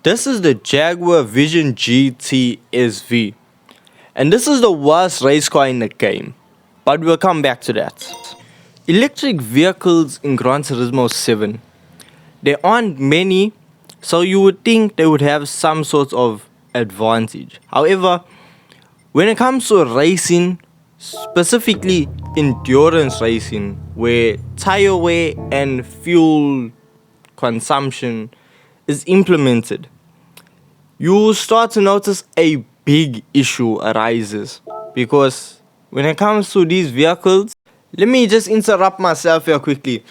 This is the Jaguar Vision GT SV, and this is the worst race car in the game, but we'll come back to that. Electric vehicles in Gran Turismo 7. There aren't many, so you would think they would have some sort of advantage. However, when it comes to racing, specifically endurance racing, where tire wear and fuel consumption is implemented, you will start to notice a big issue arises. Because when it comes to these vehicles, let me just interrupt myself here quickly.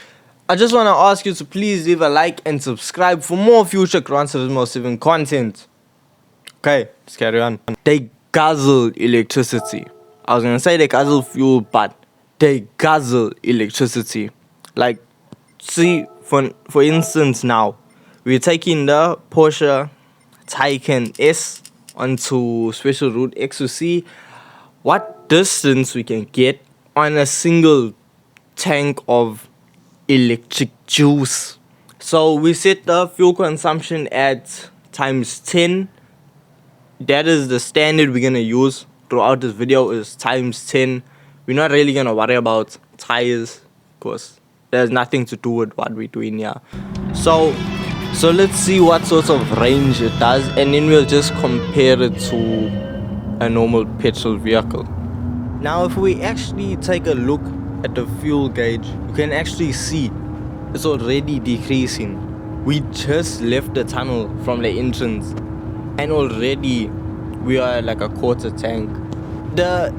I just want to ask you to please leave a like and subscribe for more future Gran Turismo 7 content. Okay, let's carry on. They guzzle electricity. I was gonna say they guzzle fuel, but they guzzle electricity. Like, see, for instance now, we're taking the Porsche Taycan S onto special route X to see what distance we can get on a single tank of electric juice. So we set the fuel consumption at times 10. That is the standard we're gonna use throughout this video, is times 10. We're not really gonna worry about tires because there's nothing to do with what we're doing here. So let's see what sort of range it does, and then we'll just compare it to a normal petrol vehicle. Now if we actually take a look at the fuel gauge, you can actually see it's already decreasing. We just left the tunnel from the entrance and already we are like a quarter tank. The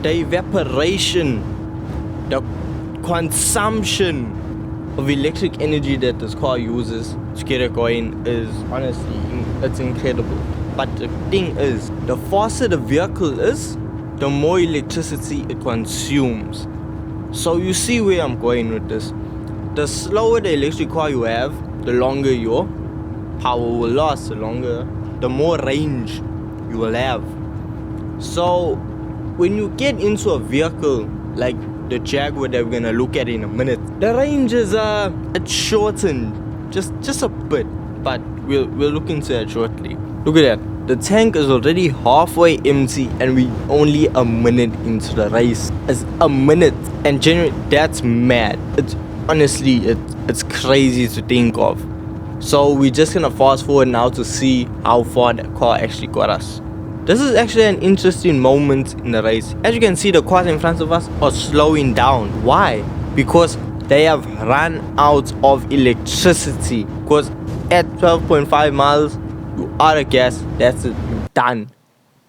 evaporation, the consumption of electric energy that this car uses to get it going is honestly, it's incredible. But the thing is, the faster the vehicle is, the more electricity it consumes. So you see where I'm going with this. The slower the electric car you have, the longer your power will last, the more range you will have. So when you get into a vehicle like the Jaguar that we're gonna look at in a minute, the range is it's shortened just a bit, but we'll look into that shortly. Look at that. The tank is already halfway empty and we only a minute into the race. It's a minute, and genuinely that's mad. It's honestly it's crazy to think of. So we're just gonna fast forward now to see how far the car actually got us. This is actually an interesting moment in the race. As you can see, the cars in front of us are slowing down. Why? Because they have run out of electricity. Because at 12.5 miles, you are a gas, that's it, you're done.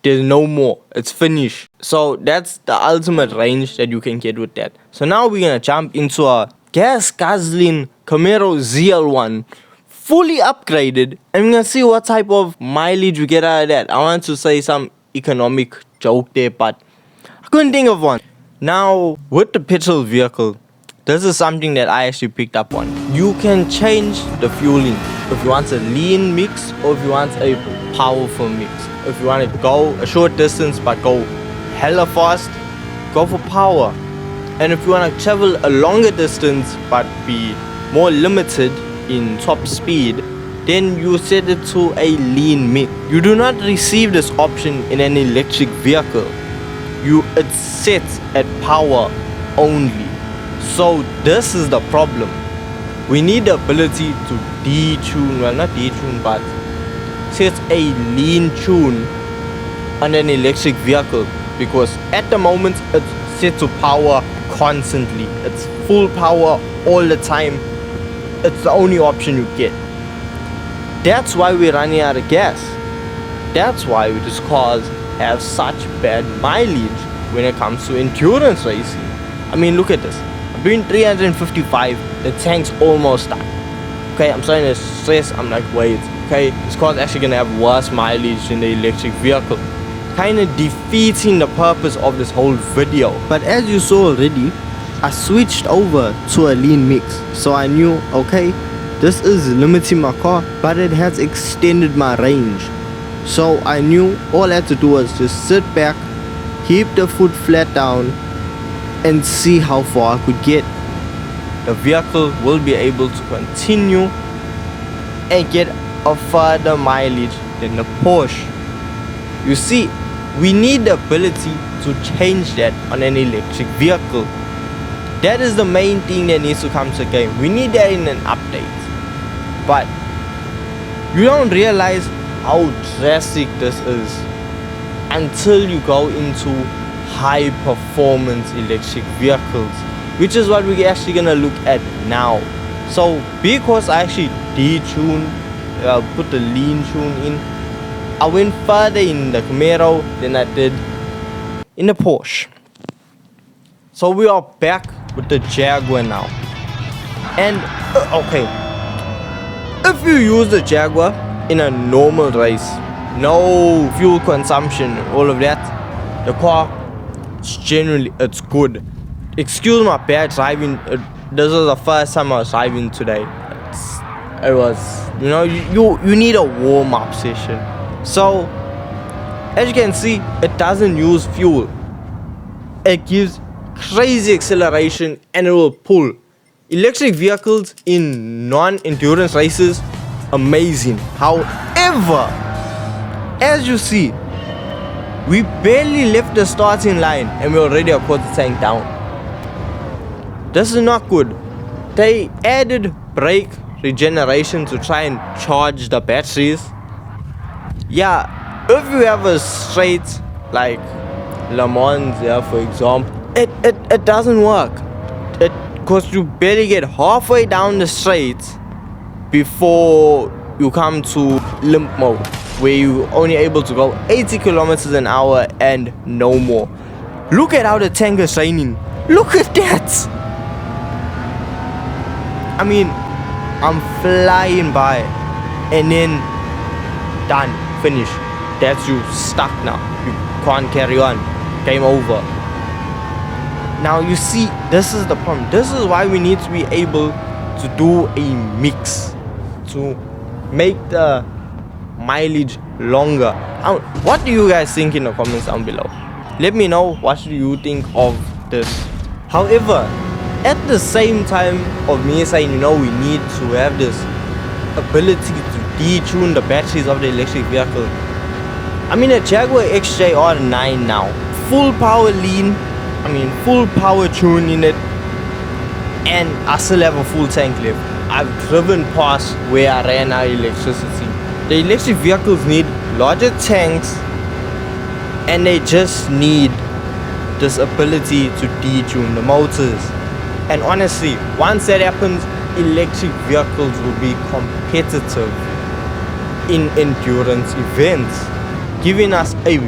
There's no more, it's finished. So that's the ultimate range that you can get with that. So now we're gonna jump into a gas guzzling Camaro ZL1, fully upgraded, and we're gonna see what type of mileage we get out of that. I want to say some economic joke there, but I couldn't think of one. Now with the petrol vehicle, this is something that I actually picked up on. You can change the fueling. If you want a lean mix or if you want a powerful mix. If you want to go a short distance but go hella fast, go for power. And if you want to travel a longer distance but be more limited in top speed, then you set it to a lean mix. You do not receive this option in an electric vehicle. It's set at power only. So this is the problem. We need the ability to detune, well not detune, but set a lean tune on an electric vehicle, because at the moment it's set to power constantly. It's full power all the time. It's the only option you get. That's why we're running out of gas. That's why these cars have such bad mileage when it comes to endurance racing. I mean, look at this. I'm doing 355, the tank's almost done. Okay, I'm starting to stress, I'm like, wait, okay, this car's actually gonna have worse mileage than the electric vehicle. Kinda defeating the purpose of this whole video. But as you saw already, I switched over to a lean mix. So I knew, okay, this is limiting my car, but it has extended my range. So I knew all I had to do was just sit back, keep the foot flat down, and see how far I could get. The vehicle will be able to continue and get a further mileage than the Porsche. You see, we need the ability to change that on an electric vehicle. That is the main thing that needs to come to the game. We need that in an update. But you don't realize how drastic this is until you go into high performance electric vehicles, which is what we're actually gonna look at now. So because I actually detuned, put the lean tune in, I went further in the Camaro than I did in the Porsche. So we are back with the Jaguar now. And okay, if you use the Jaguar in a normal race, no fuel consumption, all of that, the car, it's good. Excuse my bad driving. This was the first time I was driving today. It was, you need a warm-up session. So as you can see, it doesn't use fuel. It gives crazy acceleration and it will pull. Electric vehicles in non-endurance races, amazing. However, as you see, we barely left the starting line and we're already a quarter tank down. This is not good. They added brake regeneration to try and charge the batteries. Yeah, if you have a straight like Le Mans, for example, it doesn't work. Because you barely get halfway down the straight before you come to limp mode, where you're only able to go 80 kilometers an hour and no more. Look at how the tank is draining. Look at that. I mean, I'm flying by and then done, finished. That's you stuck now. You can't carry on. Game over. Now you see, this is the problem. This is why we need to be able to do a mix to make the mileage longer. What do you guys think in the comments down below? Let me know, what do you think of this? However, at the same time of me saying, we need to have this ability to detune the batteries of the electric vehicle, I'm in a Jaguar XJR9 now, full power lean, full power tune in it, and I still have a full tank left. I've driven past where I ran out of electricity. The electric vehicles need larger tanks and they just need this ability to detune the motors. And honestly, once that happens, electric vehicles will be competitive in endurance events, giving us a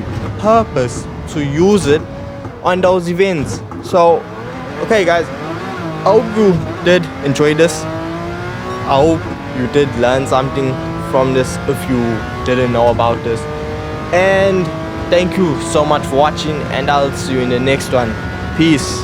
purpose to use it on those events. So, okay guys, I hope you did enjoy this. I hope you did learn something from this if you didn't know about this. And thank you so much for watching, and I'll see you in the next one. Peace.